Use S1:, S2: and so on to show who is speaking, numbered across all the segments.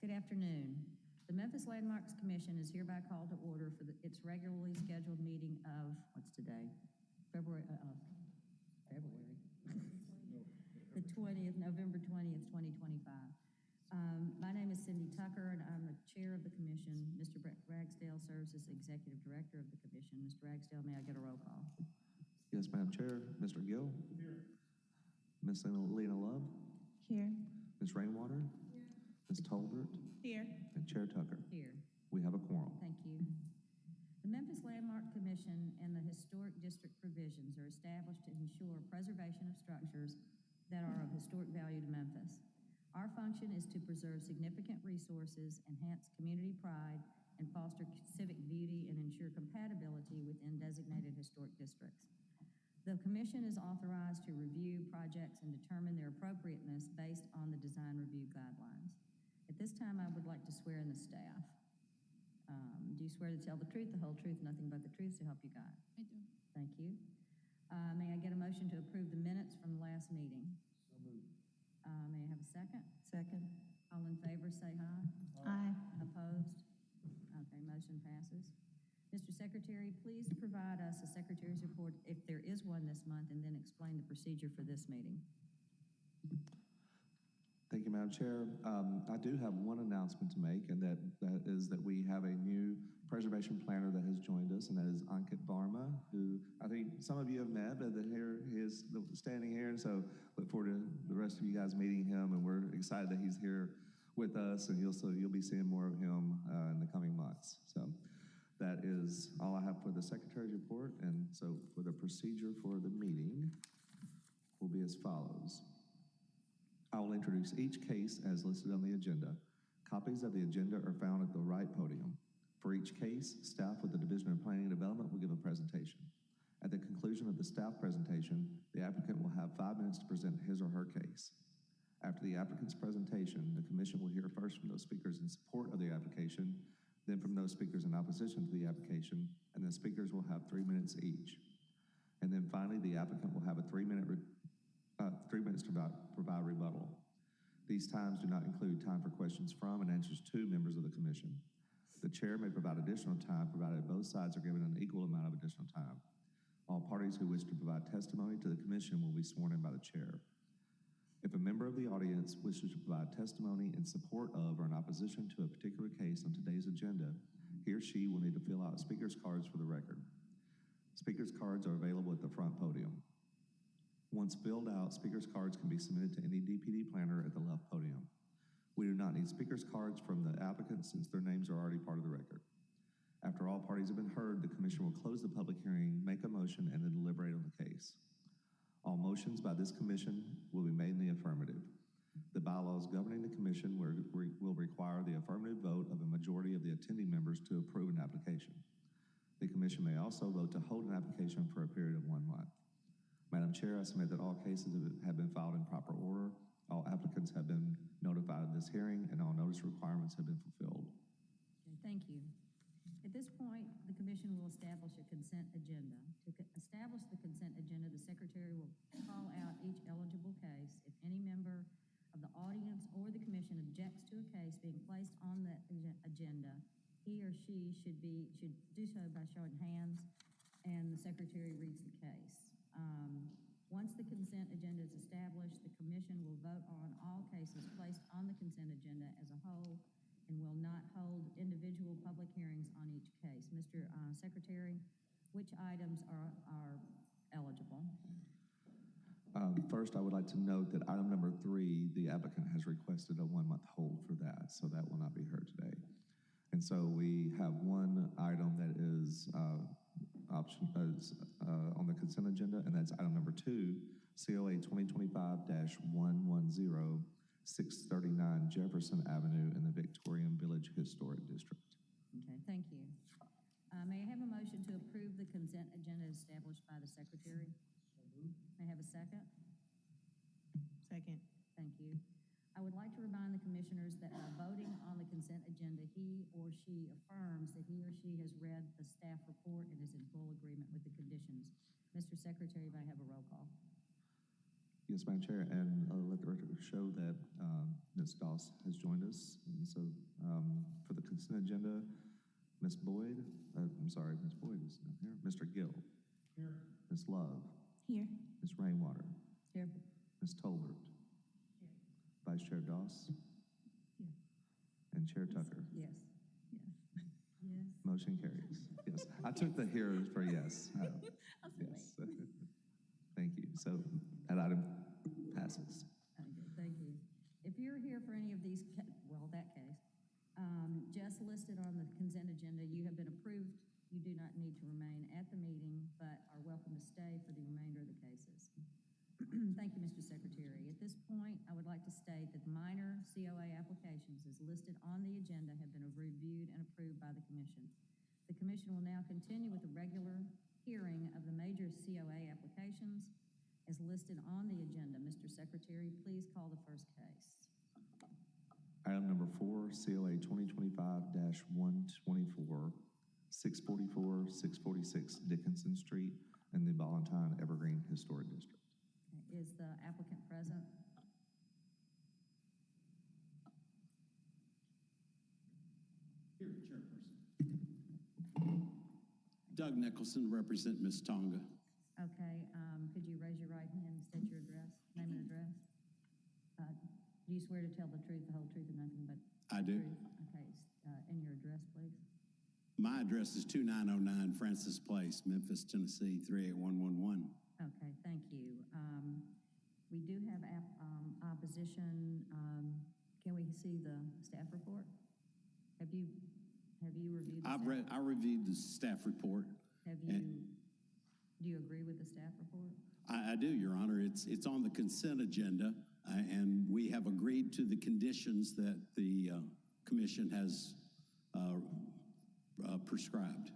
S1: Good afternoon. The Memphis Landmarks Commission is hereby called to order for its regularly scheduled meeting of, what's today? February. The 20th, November 20th, 2025. My name is Cindy Tucker, and I'm the chair of the commission. Mr. Brett Ragsdale serves as executive director of the commission. Mr. Ragsdale, may I get a roll call?
S2: Yes, Madam Chair. Mr. Gill? Here. Ms. Lena Love?
S3: Here.
S2: Ms. Rainwater?
S3: Here.
S2: Ms. Tolbert?
S3: Here.
S2: And Chair Tucker?
S1: Here.
S2: We have a quorum.
S1: Thank you. The Memphis Landmark Commission and the historic district provisions are established to ensure preservation of structures that are of historic value to Memphis. Our function is to preserve significant resources, enhance community pride, and foster civic beauty and ensure compatibility within designated historic districts. The Commission is authorized to review projects and determine their appropriateness based on the design review guidelines. At this time, I would like to swear in the staff. Do you swear to tell the truth, the whole truth, nothing but the truth, so help you God?
S3: I do.
S1: Thank you. May I get a motion to approve the minutes from the last meeting?
S2: So moved.
S1: May I have a second?
S3: Second.
S1: All in favor, say aye.
S3: Aye.
S1: Opposed? Okay, motion passes. Mr. Secretary, please provide us a secretary's report, if there is one this month, and then explain the procedure for this meeting.
S2: Thank you, Madam Chair. I do have one announcement to make, and that is that we have a new preservation planner that has joined us, and that is Ankit Varma, who I think some of you have met, but here he is standing here, and so look forward to the rest of you guys meeting him, and we're excited that he's here with us, and you'll be seeing more of him in the coming months. So that is all I have for the Secretary's report, and so for the procedure for the meeting will be as follows. I will introduce each case as listed on the agenda. Copies of the agenda are found at the right podium. For each case, staff with the Division of Planning and Development will give a presentation. At the conclusion of the staff presentation, the applicant will have 5 minutes to present his or her case. After the applicant's presentation, the commission will hear first from those speakers in support of the application, then from those speakers in opposition to the application, and the speakers will have 3 minutes each. And then finally, the applicant will have a 3 minutes to provide rebuttal. These times do not include time for questions from and answers to members of the commission. The chair may provide additional time provided both sides are given an equal amount of additional time. All parties who wish to provide testimony to the commission will be sworn in by the chair. If a member of the audience wishes to provide testimony in support of or in opposition to a particular case on today's agenda, he or she will need to fill out speaker's cards for the record. Speaker's cards are available at the front podium. Once filled out, speaker's cards can be submitted to any DPD planner at the left podium. We do not need speaker's cards from the applicants since their names are already part of the record. After all parties have been heard, the commission will close the public hearing, make a motion, and then deliberate on the case. All motions by this commission will be made in the affirmative. The bylaws governing the commission will require the affirmative vote of a majority of the attending members to approve an application. The commission may also vote to hold an application for a period of 1 month. Madam Chair, I submit that all cases have been filed in proper order, all applicants have been notified of this hearing, and all notice requirements have been fulfilled.
S1: Okay, thank you. At this point, the commission will establish a consent agenda. To establish the consent agenda, the secretary will call out each eligible case. If any member of the audience or the commission objects to a case being placed on the agenda, he or she should do so by showing hands, and the secretary reads the case. Once the consent agenda is established, the commission will vote on all cases placed on the consent agenda as a whole and will not hold individual public hearings on each case. Mr. Secretary, which items are eligible?
S2: First, I would like to note that item number 3, the applicant has requested a 1-month hold for that, so that will not be heard today. And so we have one item that is on the consent agenda, and that's item number 2, COA 2025-110, 639 Jefferson Avenue in the Victorian Village Historic District.
S1: Okay, thank you. May I have a motion to approve the consent agenda established by the secretary? May I have a second?
S3: Second.
S1: Thank you. I would like to remind the commissioners that by voting on the consent agenda, he or she affirms that he or she has read the staff report and is in full agreement with the conditions. Mr. Secretary, may I have a roll call?
S2: Yes, Madam Chair, and let the record show that Ms. Doss has joined us. And so for the consent agenda, Ms. Boyd, I'm sorry, Ms. Boyd is not here. Mr. Gill. Here. Ms. Love.
S3: Here.
S2: Ms. Rainwater.
S1: Here.
S2: Ms. Tolbert.
S3: Here.
S2: Vice Chair Doss.
S3: Here.
S2: And Chair Tucker.
S1: Yes. Yes. Yes.
S2: Motion carries. Yes, I took the here for yes. Yes. Thank you. So that item passes.
S1: Okay, thank you. If you're here for any of these, that case, just listed on the consent agenda, you have been approved. You do not need to remain at the meeting, but are welcome to stay for the remainder of the cases. Thank you, Mr. Secretary. At this point, I would like to state that minor COA applications as listed on the agenda have been reviewed and approved by the Commission. The Commission will now continue with the regular hearing of the major COA applications as listed on the agenda. Mr. Secretary, please call the first case.
S2: Item number 4, COA 2025-124, 644, 646 Dickinson Street in the Ballantine Evergreen Historic District.
S1: Okay, is the applicant present?
S4: Here, Chairperson. Doug Nicholson, represent Ms. Tonga.
S1: Okay, could you raise your right hand and state your address, name and address? Do you swear to tell the truth, the whole truth, and nothing but
S4: I
S1: the
S4: do.
S1: truth? Okay, and your address, please?
S4: My address is 2909 Francis Place, Memphis, Tennessee, 38111.
S1: Okay, thank you. We do have opposition. Can we see the staff report? Have you reviewed the
S4: I reviewed the staff report.
S1: Do you agree with the staff report?
S4: I do, Your Honor. It's on the consent agenda, and we have agreed to the conditions that the commission has prescribed.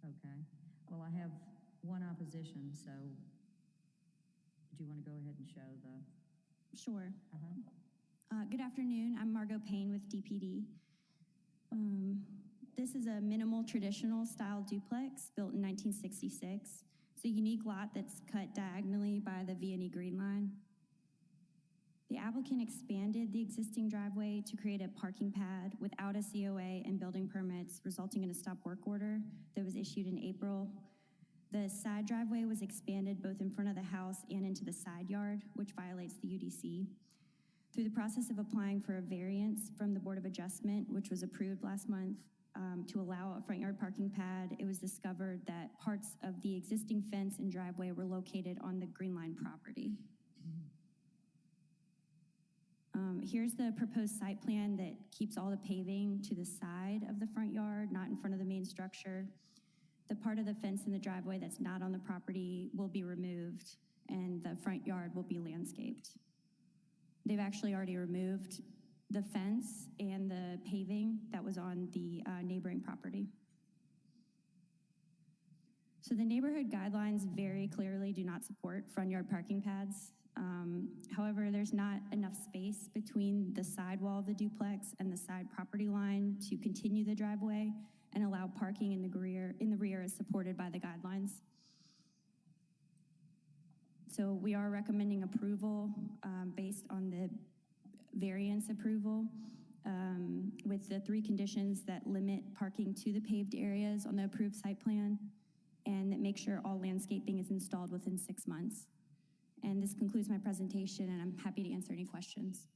S1: Okay. Well, I have one opposition, so do you want to go ahead and show the?
S5: Sure.
S1: Uh-huh.
S5: Good afternoon. I'm Margot Payne with DPD. This is a minimal traditional style duplex built in 1966. It's a unique lot that's cut diagonally by the V&E Green Line. The applicant expanded the existing driveway to create a parking pad without a COA and building permits, resulting in a stop work order that was issued in April. The side driveway was expanded both in front of the house and into the side yard, which violates the UDC. Through the process of applying for a variance from the Board of Adjustment, which was approved last month, to allow a front yard parking pad, it was discovered that parts of the existing fence and driveway were located on the Green Line property. Here's the proposed site plan that keeps all the paving to the side of the front yard, not in front of the main structure. The part of the fence in the driveway that's not on the property will be removed, and the front yard will be landscaped. They've actually already removed the fence and the paving that was on the neighboring property. So the neighborhood guidelines very clearly do not support front yard parking pads. However, there's not enough space between the side wall of the duplex and the side property line to continue the driveway and allow parking in the rear as supported by the guidelines. So we are recommending approval based on the variance approval with the 3 conditions that limit parking to the paved areas on the approved site plan and that make sure all landscaping is installed within 6 months. And this concludes my presentation, and I'm happy to answer any questions.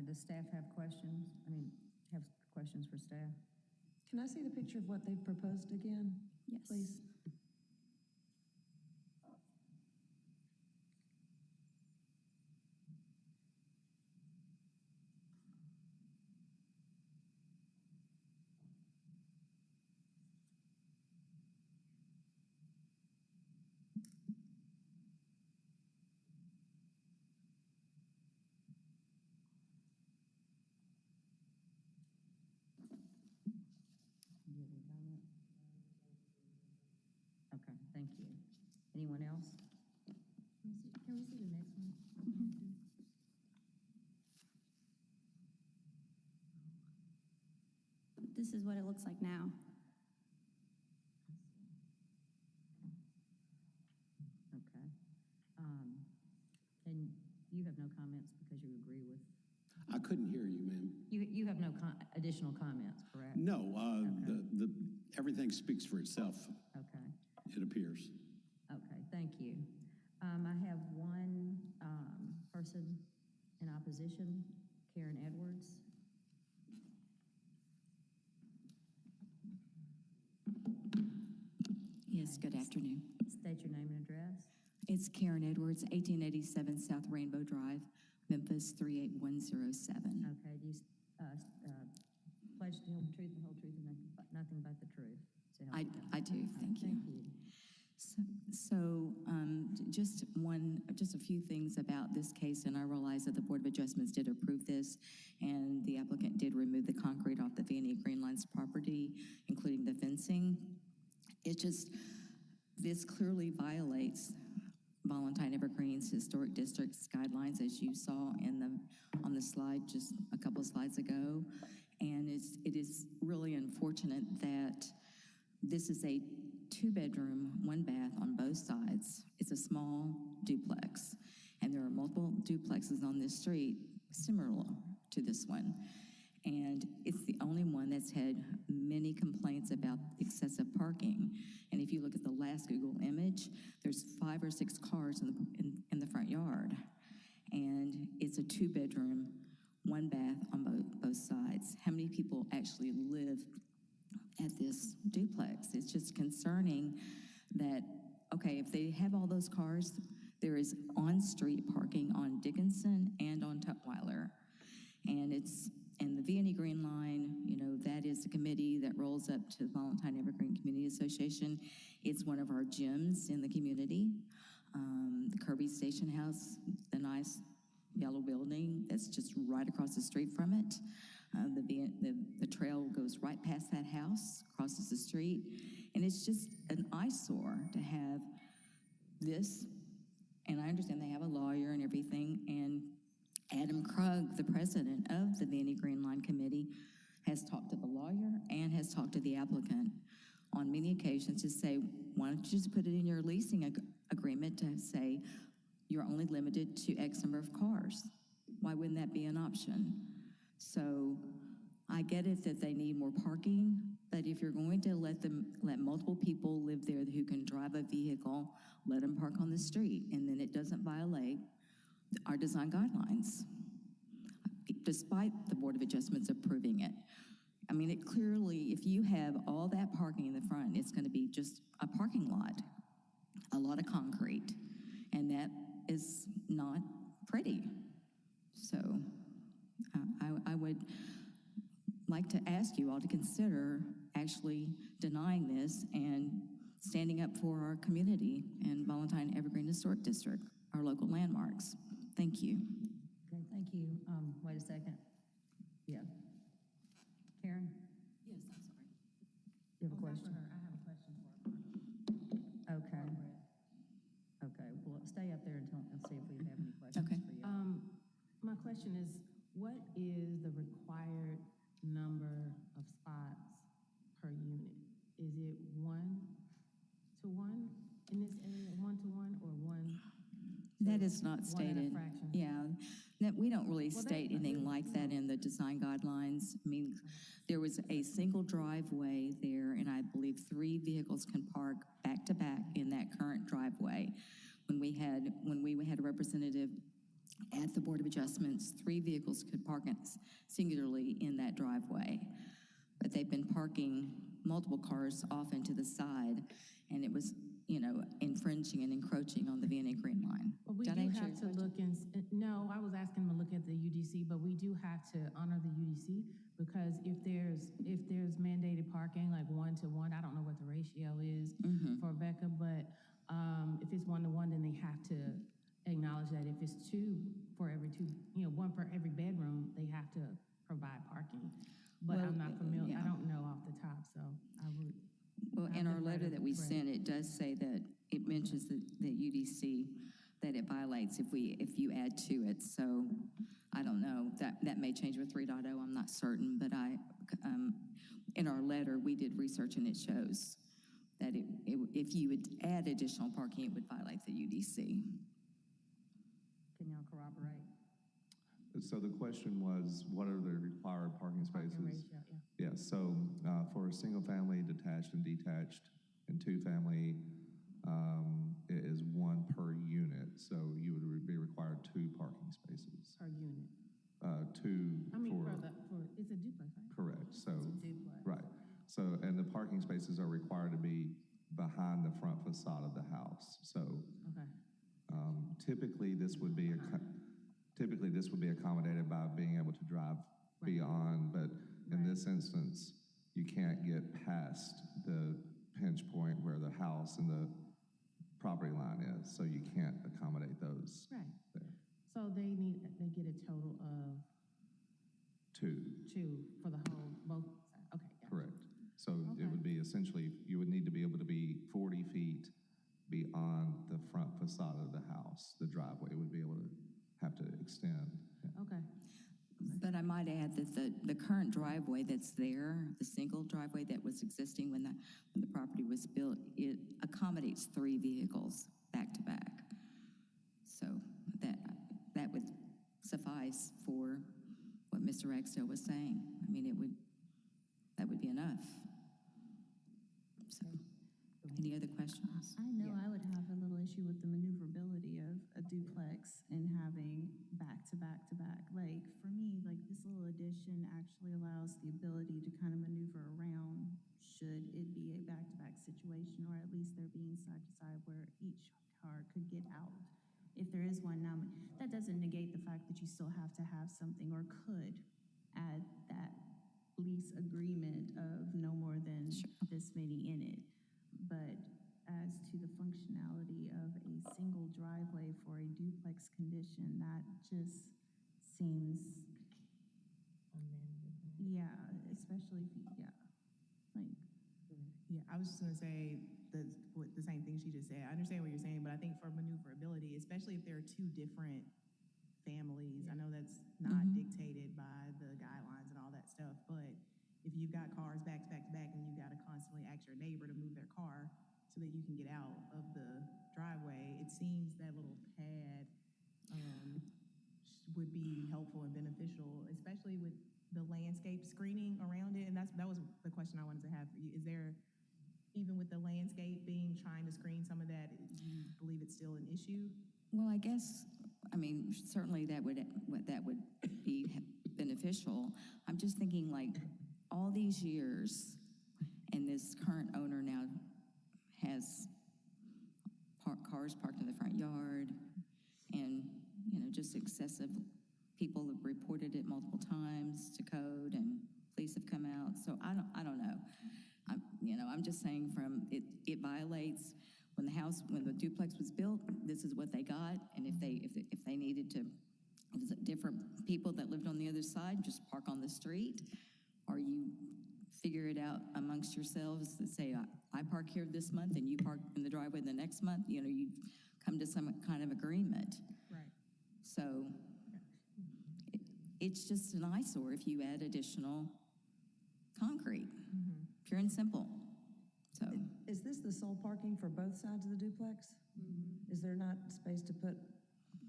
S1: Does staff have questions? Have questions for staff?
S3: Can I see the picture of what they've proposed again?
S5: Yes.
S3: Please.
S1: Do you have any comment? Okay, thank you. Anyone else? Can we see the next one?
S5: This is what it looks like now.
S1: Okay. comments because you agree with?
S4: I couldn't hear you, ma'am.
S1: You have no additional comments, correct?
S4: No,
S1: Okay.
S4: everything speaks for itself,
S1: Okay,
S4: it appears.
S1: okay, thank you. I have one person in opposition, Karen Edwards.
S6: Yes, good afternoon.
S1: State your name and address.
S6: It's Karen Edwards, 1887 South Rainbow Drive, Memphis 38107.
S1: Okay, do you pledge to tell the truth, the whole truth, and nothing but the truth? So help you God.
S6: I do, thank you.
S1: Thank you.
S6: Just a few things about this case, and I realize that the Board of Adjustments did approve this, and the applicant did remove the concrete off the V&E Green Lines property, including the fencing. This clearly violates Valentine Evergreen's Historic District's guidelines, as you saw on the slide just a couple of slides ago. And it is really unfortunate that this is a 2-bedroom, 1-bath on both sides. It's a small duplex, and there are multiple duplexes on this street similar to this one. And it's the only one that's had many complaints about excessive parking. And if you look at the last Google image, there's 5 or 6 cars in the front yard. And it's a 2-bedroom, 1-bath on both sides. How many people actually live at this duplex? It's just concerning that, okay, if they have all those cars, there is on-street parking on Dickinson and on Tutwiler. And the V&E Green Line, that is a committee that rolls up to the Valentine Evergreen Community Association. It's one of our gyms in the community. The Kirby Station House, the nice yellow building that's just right across the street from it. The trail goes right past that house, crosses the street, and it's just an eyesore to have this. And I understand they have a lawyer and everything, and Adam Krug, the president of the V&E Green Line Committee, has talked to the lawyer and has talked to the applicant on many occasions to say, why don't you just put it in your leasing agreement to say you're only limited to X number of cars? Why wouldn't that be an option? So I get it that they need more parking, but if you're going to let multiple people live there who can drive a vehicle, let them park on the street, and then it doesn't violate our design guidelines, despite the Board of Adjustments approving it. I mean, it clearly, if you have all that parking in the front, it's going to be just a parking lot, a lot of concrete, and that is not pretty. So I would like to ask you all to consider actually denying this and standing up for our community and Valentine Evergreen Historic District, our local landmarks. Thank you.
S1: Okay, thank you. Wait a second. Yeah. Karen,
S3: Yes, I'm sorry.
S1: you have a question?
S3: I have a question for her.
S1: Okay. Okay, well, stay up there and see if we have any questions
S6: Okay.
S1: for you.
S7: My question is, what is the required number of spots per unit? Is it 1-to-1 in this area, 1-to-1, or 1?
S6: That is not
S7: One and a
S6: stated.
S7: fraction.
S6: Yeah, that we don't really
S7: Well,
S6: state
S7: that's-
S6: anything like that in the design guidelines. I mean, there was a single driveway there, and I believe 3 vehicles can park back to back in that current driveway. When we had a representative at the Board of Adjustments, 3 vehicles could park singularly in that driveway. But they've been parking multiple cars off into the side, and it was, infringing and encroaching on the V&A Green Line.
S7: But we
S6: Did I
S7: do
S6: answer
S7: have
S6: your
S7: to look no, I was asking to look at the UDC, but we do have to honor the UDC because if there's mandated parking, like 1-to-1, I don't know what the ratio is for Becca, but if it's 1-to-1, then they have to acknowledge that if it's 2 for every 2, 1 for every bedroom, they have to provide parking. But
S6: Well,
S7: I'm not familiar,
S6: yeah.
S7: I don't know off the top, so I would.
S6: Well, in our letter that we
S7: Right.
S6: sent, it does say that it mentions the UDC, that it violates if you add to it. So I don't know, that may change with 3.0, I'm not certain, but in our letter, we did research and it shows that if you would add additional parking, it would violate the UDC.
S1: Can y'all corroborate?
S2: So the question was, what are the required parking
S7: Parking
S2: spaces?
S7: ratio, yeah.
S2: Yeah, so for a single family, detached and detached, and two family, it is one per unit. So you would be required two parking spaces.
S7: Per unit.
S2: Two
S7: I mean,
S2: for,
S7: it's a duplex, right?
S2: correct. So,
S7: It's a duplex.
S2: right. So, and the parking spaces are required to be behind the front facade of the house. So
S7: Okay.
S2: typically this would be accommodated by being able to drive beyond, but in this instance, you can't get past the pinch point where the house and the property line is, so you can't accommodate those
S7: Right.
S2: there.
S7: So they get a total of
S2: Two,
S7: two for the whole, both sides. Okay, gotcha.
S2: correct. So
S7: Okay.
S2: it would be essentially, you would need to be able to be 40 feet beyond the front facade of the house. The driveway would be able to have to extend. Yeah.
S7: Okay.
S6: But I might add that the current driveway that's there, the single driveway that was existing when the property was built, it accommodates 3 vehicles back to back. So that would suffice for what Mr. Ragsdale was saying. I mean, that would be enough. So, any other questions?
S3: I know I would have a little issue with the maneuverability of a duplex and having back to back to back. Like, for me, like, this little addition actually allows the ability to kind of maneuver around should it be a back to back situation, or at least there being side to side where each car could get out if there is one. Now, that doesn't negate the fact that you still have to have something, or could add that lease agreement of no more than this many in it. But as to the functionality of a single driveway for a duplex condition, that just seems, yeah, especially if you, yeah, like,
S8: Yeah, I was just gonna say the same thing she just said. I understand what you're saying, but I think for maneuverability, especially if there are two different families, I know that's not dictated by the guidelines and all that stuff, but if you've got cars back to back to back and you gotta constantly ask your neighbor to move their car so that you can get out of the driveway, it seems that little pad would be helpful and beneficial, especially with the landscape screening around it. And that was the question I wanted to have for you. Is there, even with the landscaping, trying to screen some of that, do you believe it's still an issue?
S6: Well, I guess, I mean, certainly that would be beneficial. I'm just thinking, like, all these years, and this current owner now has cars parked in the front yard, and, just excessive, people have reported it multiple times to code, and police have come out. So I don't know. I'm just saying it violates when the duplex was built. This is what they got, and if they needed to, if it's different people that lived on the other side, just park on the street, or you figure it out amongst yourselves that say, I park here this month and you park in the driveway the next month. You come to some kind of agreement.
S8: Right.
S6: So it's just an eyesore if you add additional concrete, pure and simple. So
S9: Is this the sole parking for both sides of the duplex? Is there not space to put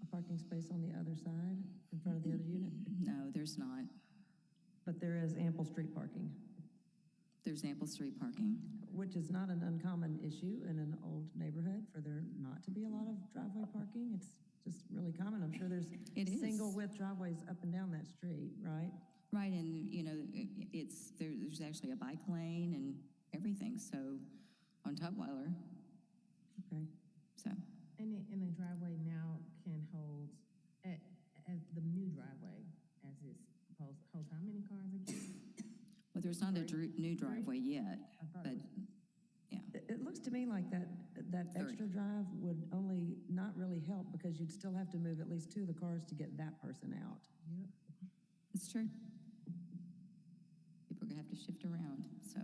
S9: a parking space on the other side in front of the other unit?
S6: no, there's not.
S9: But there is ample street parking,
S6: There's ample street parking.
S9: which is not an uncommon issue in an old neighborhood for there not to be a lot of driveway parking. It's just really common. I'm sure there's
S6: It is.
S9: single width driveways up and down that street, right?
S6: Right, and there's actually a bike lane and everything. So on Tutwiler,
S9: Okay.
S6: so
S7: And the driveway now can hold, as the new driveway, as is proposed, holds how many cars again?
S6: well, there's not a new driveway yet,
S7: I thought
S6: but
S7: it was.
S6: yeah,
S9: It looks to me like that extra drive would only not really help because you'd still have to move at least 2 of the cars to get that person out.
S7: Yep.
S6: it's true. People are gonna have to shift around. So,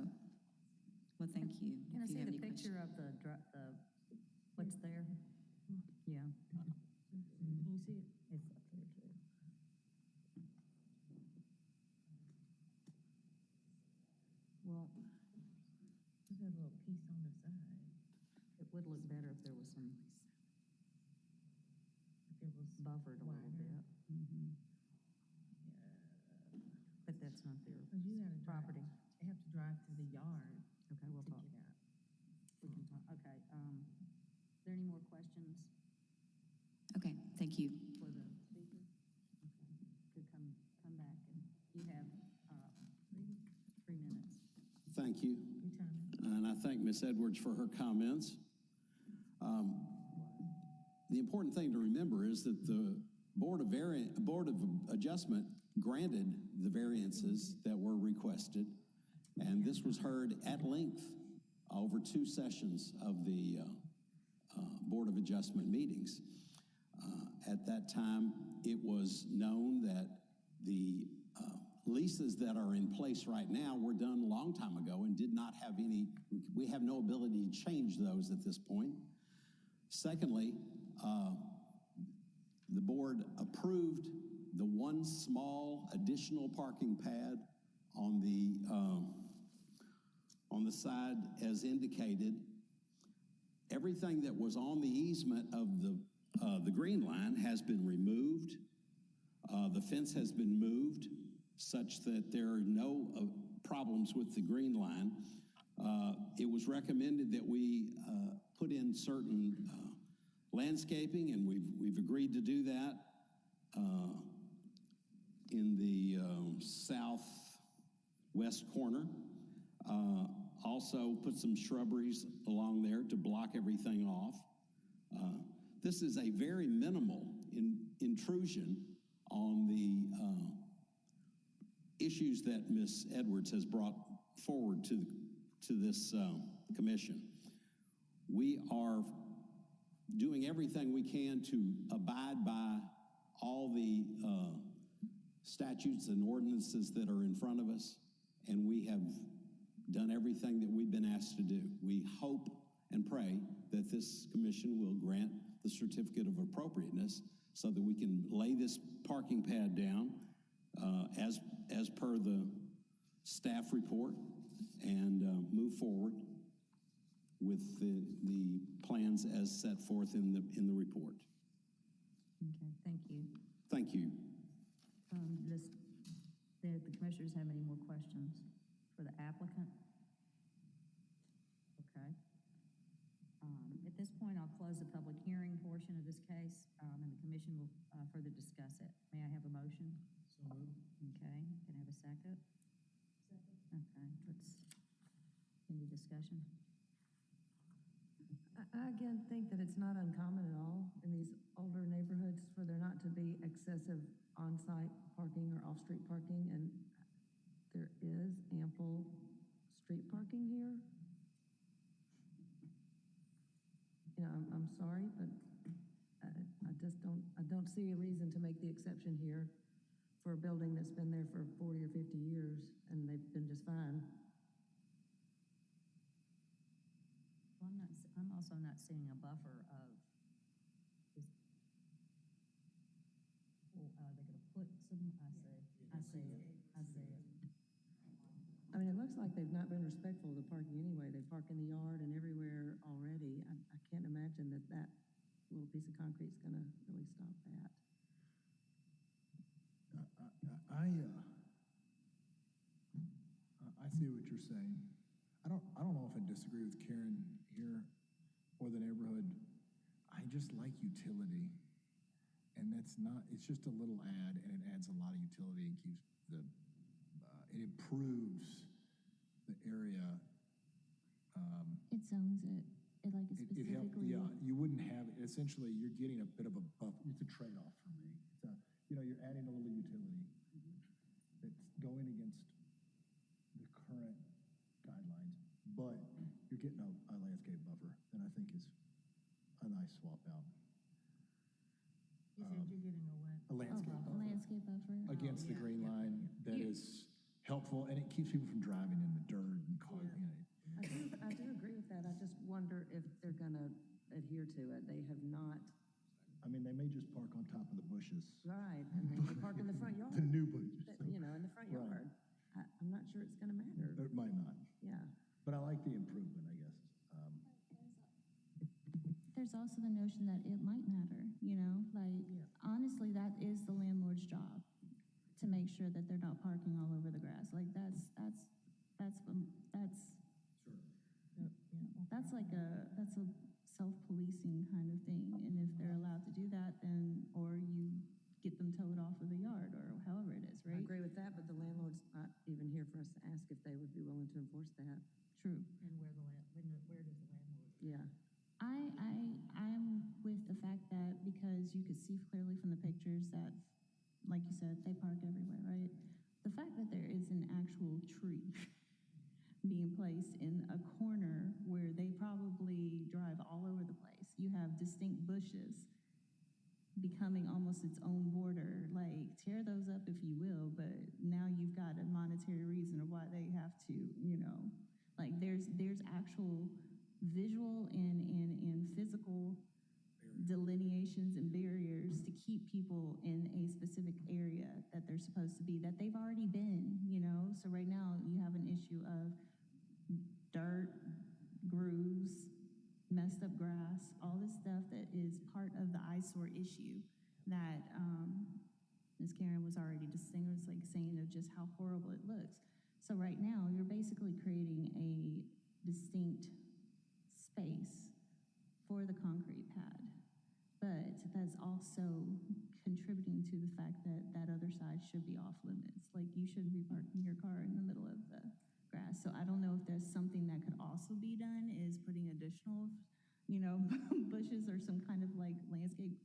S6: well, thank you.
S1: Can I
S6: If you
S1: see
S6: have
S1: the
S6: any
S1: picture of the what's there? Yeah.
S7: Can you see it?
S1: It's up there too. Well,
S7: There's a little piece on the side.
S1: it would look better if there was some
S7: If it was
S1: buffered a little
S7: wider.
S1: bit. that's not their
S7: Because you gotta
S1: property.
S7: They have to drive to the yard
S1: Okay, we'll
S7: to
S1: talk.
S7: get out.
S1: We can talk, okay, are there any more questions
S6: Okay, thank you.
S1: for the speaker? Okay, could come back, and you have, 3 minutes.
S4: Thank you.
S7: Your time.
S4: And I thank Ms. Edwards for her comments. The important thing to remember is that the Board of Adjustment granted the variances that were requested, and this was heard at length over 2 sessions of the Board of Adjustment meetings. At that time, it was known that the leases that are in place right now were done a long time ago and did not have any, we have no ability to change those at this point. Secondly, the board approved the 1 small additional parking pad on the side as indicated. Everything that was on the easement of the green line has been removed. The fence has been moved such that there are no problems with the green line. It was recommended that we put in certain landscaping, and we've agreed to do that in the southwest corner. Also put some shrubberies along there to block everything off. This is a very minimal intrusion on the issues that Ms. Edwards has brought forward to this commission. We are doing everything we can to abide by all the statutes and ordinances that are in front of us, and we have done everything that we've been asked to do. We hope and pray that this commission will grant the certificate of appropriateness so that we can lay this parking pad down as per the staff report and move forward with the plans as set forth in the report.
S1: Okay, thank you.
S4: Thank you.
S1: The commissioners have any more questions for the applicant? Okay. At this point, I'll close the public hearing portion of this case, and the commission will further discuss it. May I have a motion?
S10: So moved.
S1: Okay, can I have a second? Second. Okay, any discussion?
S9: I again think that it's not uncommon at all in these older neighborhoods for there not to be excessive on-site parking or off-street parking, and there is ample street parking here. You know, I'm sorry, but I don't see a reason to make the exception here for a building that's been there for 40 or 50 years, and they've been just fine.
S1: Well, I'm also not seeing a buffer of, they're gonna put some, I see it.
S9: I mean, it looks like they've not been respectful of the parking anyway. They park in the yard and everywhere already. I can't imagine that little piece of concrete's gonna really stop that.
S10: I see what you're saying. I don't know if I disagree with Karen here or the neighborhood. I just like utility, and it's just a little ad, and it adds a lot of utility and keeps it improves the area.
S3: It zones it. It like it specifically.
S10: Yeah, you wouldn't have, essentially, you're getting a bit of a buffer. It's a trade-off for me. You're adding a little utility that's going against the current guidelines, but you're getting a landscape buffer that I think is a nice swap out.
S7: You said you're getting a what?
S10: A landscape
S3: A
S10: buffer
S3: landscape buffer.
S10: against the green line that is helpful, and it keeps people from driving in the dirt and causing,
S9: I do agree with that. I just wonder if they're gonna adhere to it. They have not.
S10: I mean, they may just park on top of the bushes.
S9: Right, and they park in the front yard.
S10: The new bushes.
S9: You know, in the front
S10: Right.
S9: yard. I'm not sure it's gonna matter.
S10: It might not,
S9: Yeah.
S10: but I like the improvement, I guess.
S3: There's also the notion that it might matter, you know, like honestly, that is the landlord's job to make sure that they're not parking all over the grass. Like that's that's a self-policing kind of thing. And if they're allowed to do that, then, or you get them towed off of the yard or however it is,
S9: I
S3: right?
S9: agree with that, but the landlord's not even here for us to ask if they would be willing to enforce that.
S3: True.
S1: And where does the landlord?
S9: Yeah.
S3: I'm with the fact that because you could see clearly from the pictures that, like you said, they park everywhere, right? The fact that there is an actual tree being placed in a corner where they probably drive all over the place. You have distinct bushes becoming almost its own border. Like, tear those up if you will, but now you've got a monetary reason of why they have to, like there's actual visual and physical delineations and barriers to keep people in a specific area that they're supposed to be, that they've already been, So right now you have an issue of dirt, grooves, messed up grass, all this stuff that is part of the eyesore issue that Ms. Karen was already distinguished, like saying of just how horrible it looks. So right now you're basically creating a distinct space for the concrete pad, but that's also contributing to the fact that that other side should be off limits. Like, you shouldn't be parking your car in the middle of the grass. So I don't know if there's something that could also be done is putting additional, bushes or some kind of like landscape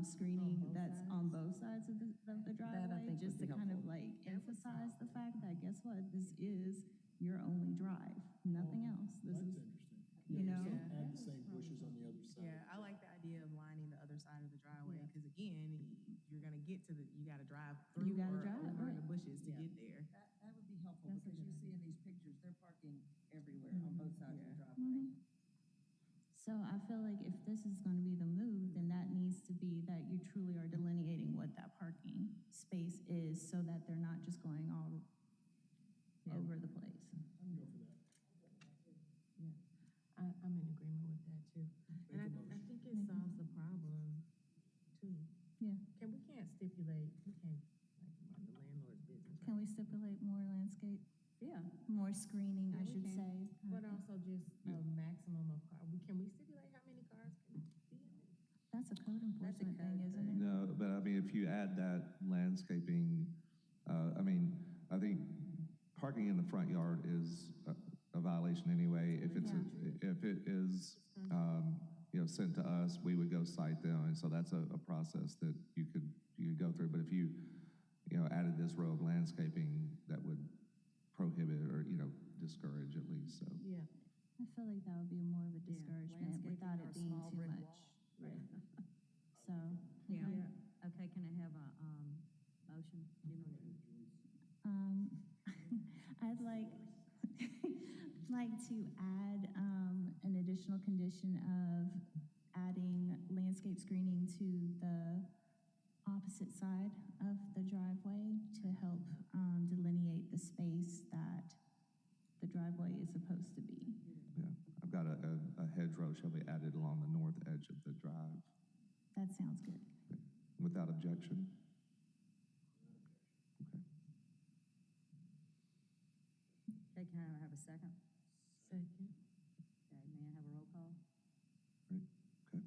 S3: screening that's on both sides of the driveway,
S9: think
S3: just to
S9: would be
S3: kind of
S9: helpful.
S3: like emphasize the fact that guess what, this is your only drive, nothing else. This
S10: That's
S3: is,
S10: interesting.
S8: Yeah.
S10: Add the same bushes on the other side.
S8: Yeah, I like the idea of lining the other side of the driveway, because again, you're gonna get to you gotta drive through
S3: You gotta
S8: or
S3: drive,
S8: over
S3: right.
S8: the bushes to get there.
S9: That would be helpful
S1: That's a
S9: because
S1: good
S9: you see in these pictures, they're parking everywhere on both sides of the driveway.
S3: So I feel like if this is going to be the move, then that needs to be that you truly are delineating what that parking space is so that they're not just going all over the place.
S10: I'm gonna go for that.
S7: Yeah, I'm in agreement with that too. And I think it solves the problem too.
S3: Yeah.
S7: We can't stipulate, we can't like run the landlord's business.
S3: Can we stipulate more landscape,
S1: Yeah.
S3: more screening, I
S1: Yeah, we
S3: should
S1: can.
S3: say?
S7: But also just a maximum of can we stipulate how many cars can be in it?
S3: That's a code enforcement
S1: code
S3: thing, isn't it?
S2: No, but I mean, if you add that landscaping, I think parking in the front yard is a violation anyway. If it's, if it is, sent to us, we would go cite them. And so that's a process that you could go through. But if you, added this row of landscaping, that would prohibit or, discourage at least, so.
S7: Yeah.
S3: I feel like that would be more of a discouragement without it being too much.
S1: Right.
S3: So,
S1: Yeah.
S3: okay.
S1: Okay, can I have a, motion? New motion?
S3: I'd like to add an additional condition of adding landscape screening to the opposite side of the driveway to help delineate the space that the driveway is supposed to be.
S2: Yeah, I've got a hedgerow shall be added along the north edge of the drive.
S3: That sounds good.
S2: Without objection? Okay.
S1: Okay, can I have a second?
S7: Second.
S1: Okay, may I have a roll call?
S2: Great, okay.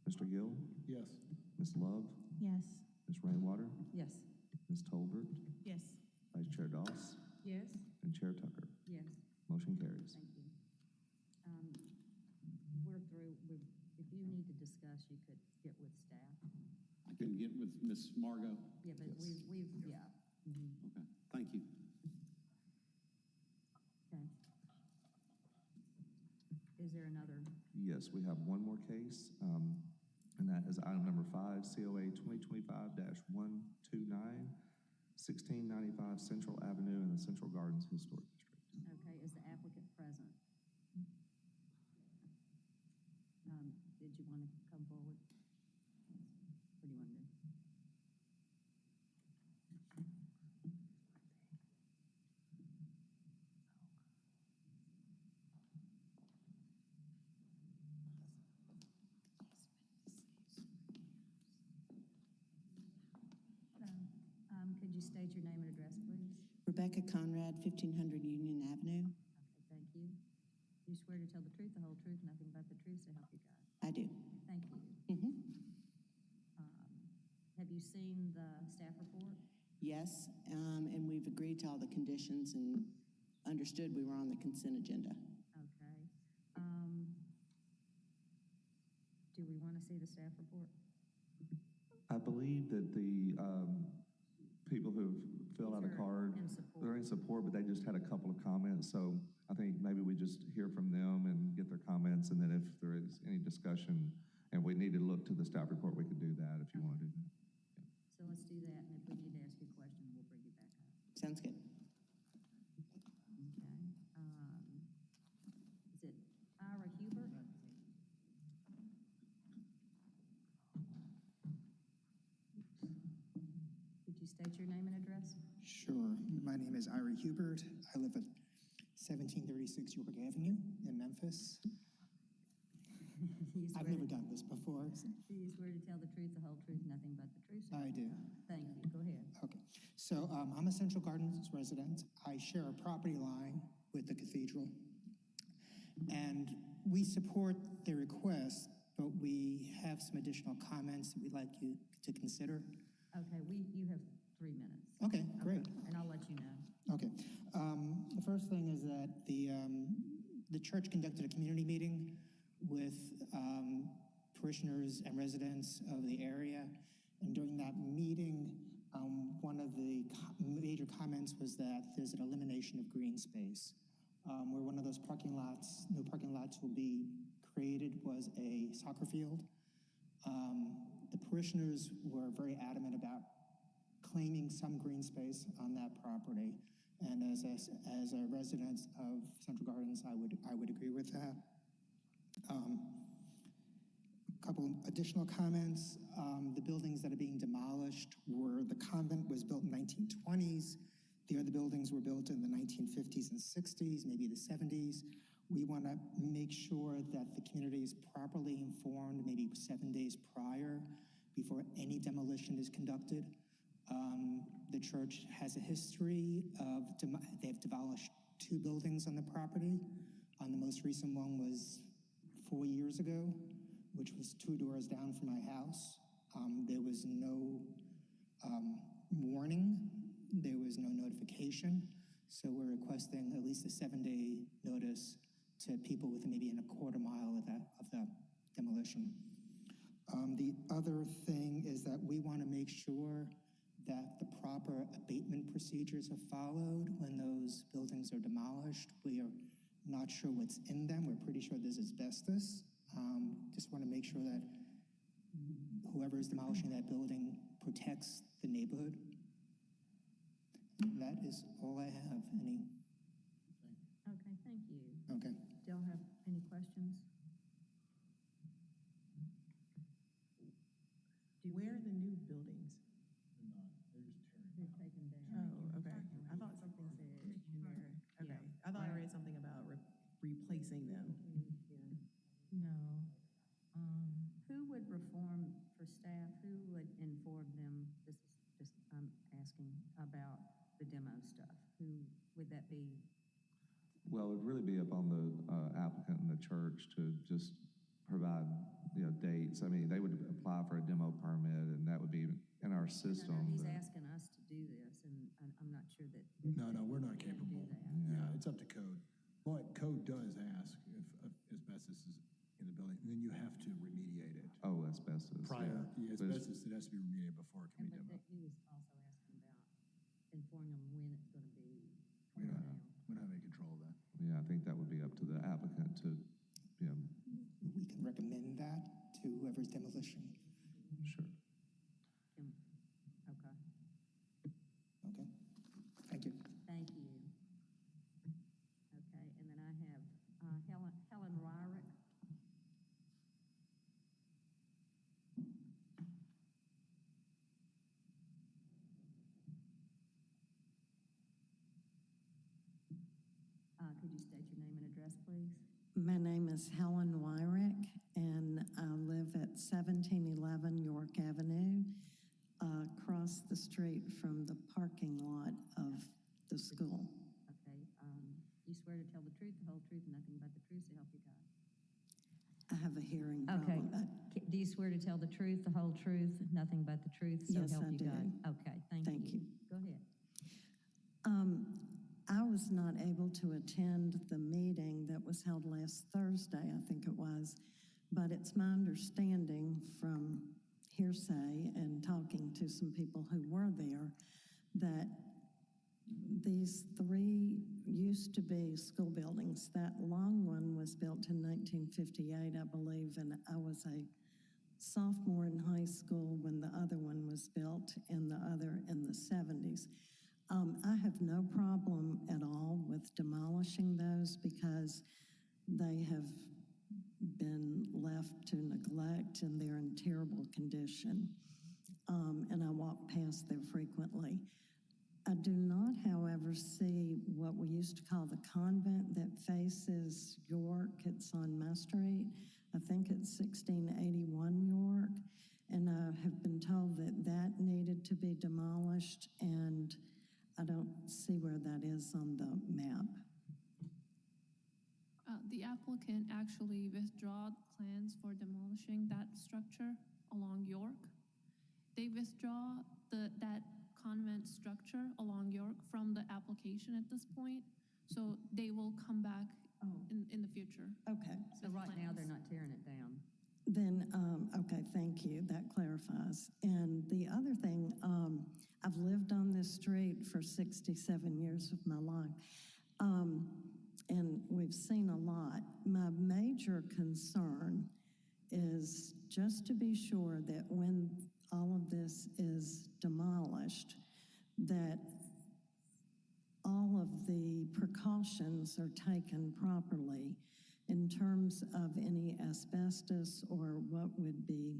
S2: Mr. Gill?
S10: Yes.
S2: Ms. Love?
S3: Yes.
S2: Ms. Rainwater?
S9: Yes.
S2: Ms. Tolbert?
S8: Yes.
S2: Vice Chair Doss?
S7: Yes.
S2: And Chair Tucker?
S1: Yes.
S2: Motion carries.
S1: Thank you. We're through, if you need to discuss, you could get with staff.
S4: I can get with Miss Margot.
S1: Yeah, but
S2: Yes.
S1: yeah. Mhm.
S4: Okay, thank you.
S1: Okay. Is there another?
S2: Yes, we have one more case, and that is item number 5, COA 2025-129, 1695 Central Avenue in the Central Gardens Historic District.
S1: Okay, is the applicant present? Did you want to come forward? What do you want to do? Could you state your name and address, please?
S11: Rebecca Conrad, 1500 Union Avenue.
S1: Okay, thank you. Do you swear to tell the truth, the whole truth, nothing but the truth, so help you God?
S11: I do.
S1: Thank you. Have you seen the staff report?
S11: Yes, and we've agreed to all the conditions and understood we were on the consent agenda.
S1: Okay. Do we want to see the staff report?
S2: I believe that the people who have filled out a card,
S1: In support.
S2: they're in support, but they just had a couple of comments. So I think maybe we just hear from them and get their comments, and then if there is any discussion and we need to look to the staff report, we could do that if you want to do that.
S1: So let's do that, and if we need to ask you a question, we'll bring you back up.
S11: Sounds good.
S1: Okay. Is it Ira Hubert? Could you state your name and address?
S12: Sure. My name is Ira Hubert. I live at 1736 York Avenue in Memphis. I've never done this before.
S1: Do you swear to tell the truth, the whole truth, nothing but the truth?
S12: I do.
S1: Thank you. Go ahead.
S12: Okay. So I'm a Central Gardens resident. I share a property line with the cathedral. And we support the request, but we have some additional comments that we'd like you to consider.
S1: Okay, you have 3 minutes.
S12: Okay, great.
S1: And I'll let you know.
S12: Okay. The first thing is that the church conducted a community meeting with parishioners and residents of the area. And during that meeting, one of the major comments was that there's an elimination of green space. Where one of those new parking lots will be created was a soccer field. The parishioners were very adamant about claiming some green space on that property. And as a resident of Central Gardens, I would agree with that. A couple additional comments. The buildings that are being demolished the convent was built in the 1920s. The other buildings were built in the 1950s and 60s, maybe the 70s. We want to make sure that the community is properly informed, maybe 7 days prior, before any demolition is conducted. The church has a history of, they've demolished 2 buildings on the property. The most recent one was 4 years ago, which was 2 doors down from my house. There was no warning. There was no notification. So we're requesting at least a 7-day notice to people within maybe in a quarter mile of the demolition. The other thing is that we want to make sure that the proper abatement procedures are followed when those buildings are demolished. We are not sure what's in them. We're pretty sure there's asbestos. Just want to make sure that whoever is demolishing that building protects the neighborhood. That is all I have.
S1: Okay, thank you.
S12: Okay.
S1: Do y'all have any questions?
S8: Where are the new buildings?
S10: They're not. They're just tearing.
S1: They're taken down.
S8: Oh, okay. I thought something said in there. Okay. I thought I read something about replacing them.
S7: No.
S1: Who would reform for staff? Who would inform them? This is just, I'm asking about the demo stuff. Who would that be?
S2: Well, it would really be up on the applicant and the church to just provide, dates. I mean, they would apply for a demo permit, and that would be in our system.
S1: He's
S2: but-
S1: asking us to do this, and I'm not sure that.
S10: No, we're not
S1: we can't
S10: capable.
S1: do that.
S10: Yeah, it's up to code. But code does ask if asbestos is in the building, and then you have to remediate it.
S2: Oh, asbestos.
S10: Prior,
S2: yeah.
S10: yeah, asbestos, it has to be remediated before it can be
S1: But
S10: demoed.
S1: he was also asking about informing them when it's going to be
S10: We
S1: torn
S10: don't
S1: down.
S10: have any control of that.
S2: Yeah, I think that would be up to the applicant to,
S12: We can recommend that to whoever's demolition.
S2: sure.
S1: Okay.
S12: Okay. Thank you.
S1: Thank you. Okay, and then I have Helen Ryrick. Could you state your name and address, please?
S13: My name is Helen Wyrick, and I live at 1711 York Avenue. across the street from the parking lot of the school.
S1: Okay, you swear to tell the truth, the whole truth, and nothing but the truth, so help you God?
S13: I have a hearing
S1: Okay,
S13: problem.
S1: do you swear to tell the truth, the whole truth, nothing but the truth, so
S13: Yes,
S1: help
S13: I
S1: you
S13: do.
S1: God? Okay, thank you.
S13: Thank you.
S1: Go ahead.
S13: I was not able to attend the meeting that was held last Thursday, I think it was, but it's my understanding from hearsay and talking to some people who were there that these three used to be school buildings. That long one was built in 1958, I believe, and I was a sophomore in high school when the other one was built, and the other in the 70s. I have no problem at all with demolishing those because they have been left to neglect and they're in terrible condition. And I walk past there frequently. I do not, however, see what we used to call the convent that faces York. It's on my street. I think it's 1681 York. And I have been told that that needed to be demolished, and I don't see where that is on the map.
S14: The applicant actually withdrew plans for demolishing that structure along York. They withdraw that convent structure along York from the application at this point, so they will come back in the future.
S13: Okay.
S1: So right now, they're not tearing it down.
S13: Then, okay, thank you. That clarifies. And the other thing, I've lived on this street for 67 years of my life, and we've seen a lot. My major concern is just to be sure that when all of this is demolished, that all of the precautions are taken properly in terms of any asbestos or what would be,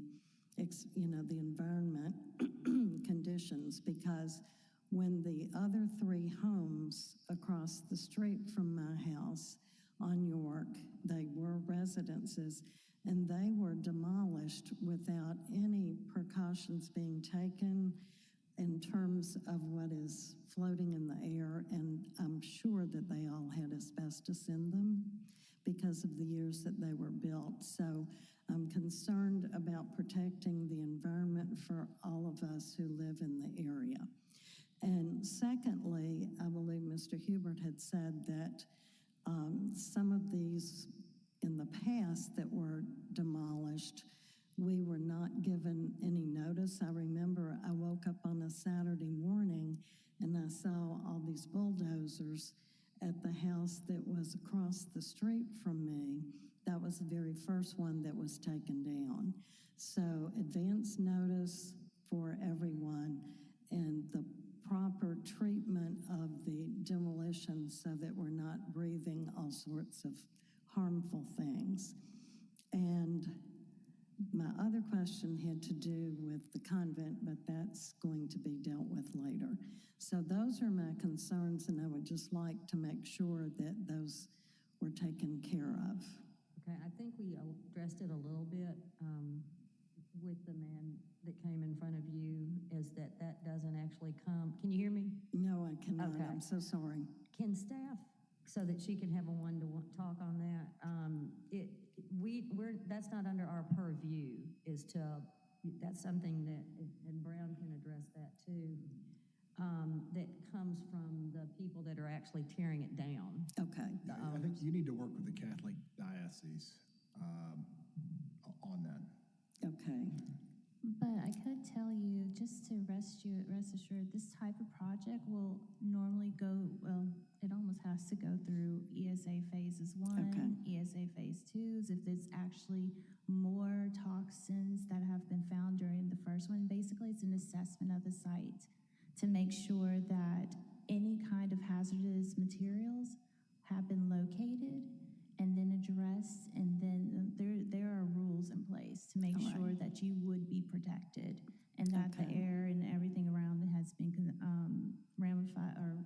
S13: the environment conditions, because when the other three homes across the street from my house on York, they were residences, and they were demolished without any precautions being taken in terms of what is floating in the air, and I'm sure that they all had asbestos in them because of the years that they were built. So I'm concerned about protecting the environment for all of us who live in the area. And secondly, I believe Mr. Hubert had said that some of these in the past that were demolished, we were not given any notice. I remember I woke up on a Saturday morning and I saw all these bulldozers at the house that was across the street from me. That was the very first one that was taken down. So advance notice for everyone and the proper treatment of the demolition so that we're not breathing all sorts of harmful things. And my other question had to do with the convent, but that's going to be dealt with later. So those are my concerns, and I would just like to make sure that those were taken care of.
S1: Okay, I think we addressed it a little bit with the man that came in front of you, is that doesn't actually come. Can you hear me?
S13: No, I cannot.
S1: Okay.
S13: I'm so sorry.
S1: Can staff, so that she can have a one-to-one talk on that, that's not under our purview, that's something that, and Brown can address that too, that comes from the people that are actually tearing it down.
S13: Okay.
S10: I think you need to work with the Catholic diocese on that.
S3: Okay. But I could tell you, just to rest assured, this type of project will normally it almost has to go through ESA phases 1, ESA phase 2s. If there's actually more toxins that have been found during the first one, basically it's an assessment of the site to make sure that any kind of hazardous materials have been located and then addressed, and then there are rules in place to make sure that you would be protected and that the air and everything around it has been ramified or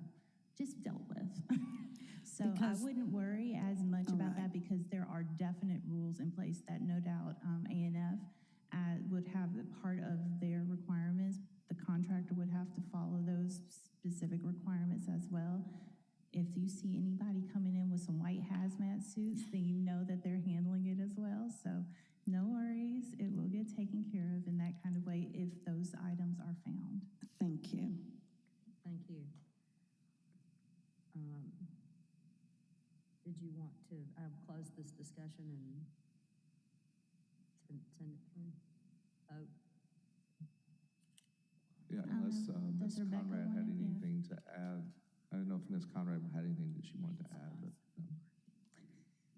S3: just dealt with. So I wouldn't worry as much about that, because there are definite rules in place that no doubt ANF would have the part of their requirements the contractor would have to follow those specific requirements as well. If you see anybody coming in with some white hazmat suits, then you know that they're handling it as well. So no worries, it will get taken care of in that kind of way if those items are found.
S13: Thank you.
S1: Thank you. Did you want to close this discussion and send it through? Vote?
S2: Yeah, unless
S3: does
S2: Ms.
S3: Rebecca
S2: Conrad had
S3: wanna- yeah.
S2: anything to add. I don't know if Ms. Conrad had anything that she wanted to add, but.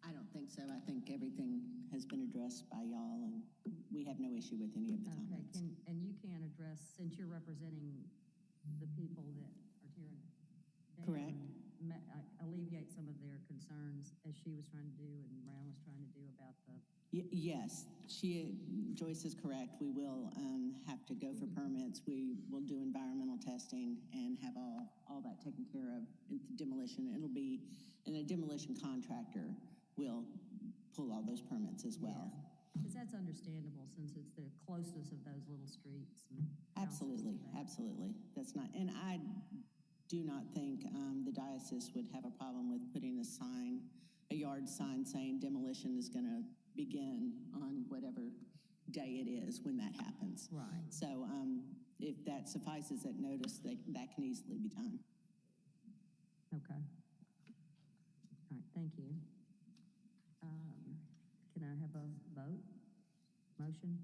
S11: I don't think so. I think everything has been addressed by y'all, and we have no issue with any of the
S1: Okay,
S11: comments.
S1: and you can address, since you're representing the people that are tearing down.
S11: Correct.
S1: Alleviate some of their concerns, as she was trying to do and Brown was trying to do about the.
S11: Yes, Joyce is correct. We will have to go for permits. We will do environmental testing and have all that taken care of in demolition. It'll be, and a demolition contractor will pull all those permits as well.
S1: Because that's understandable, since it's the closeness of those little streets. And houses
S11: Absolutely,
S1: to that.
S11: absolutely. That's not, and I do not think the diocese would have a problem with putting a sign, a yard sign saying demolition is going to begin on whatever day it is when that happens.
S1: Right.
S11: So if that suffices that notice, that can easily be done.
S1: Okay. All right, thank you. Can I have a vote? Motion?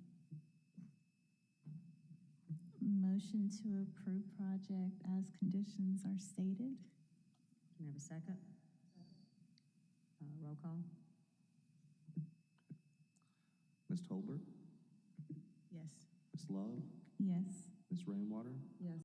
S3: Motion to approve project as conditions are stated.
S1: Can I have a second? Roll call?
S2: Ms. Tolbert,
S8: Yes.
S2: Ms. Love,
S3: Yes.
S2: Ms. Rainwater,
S9: Yes.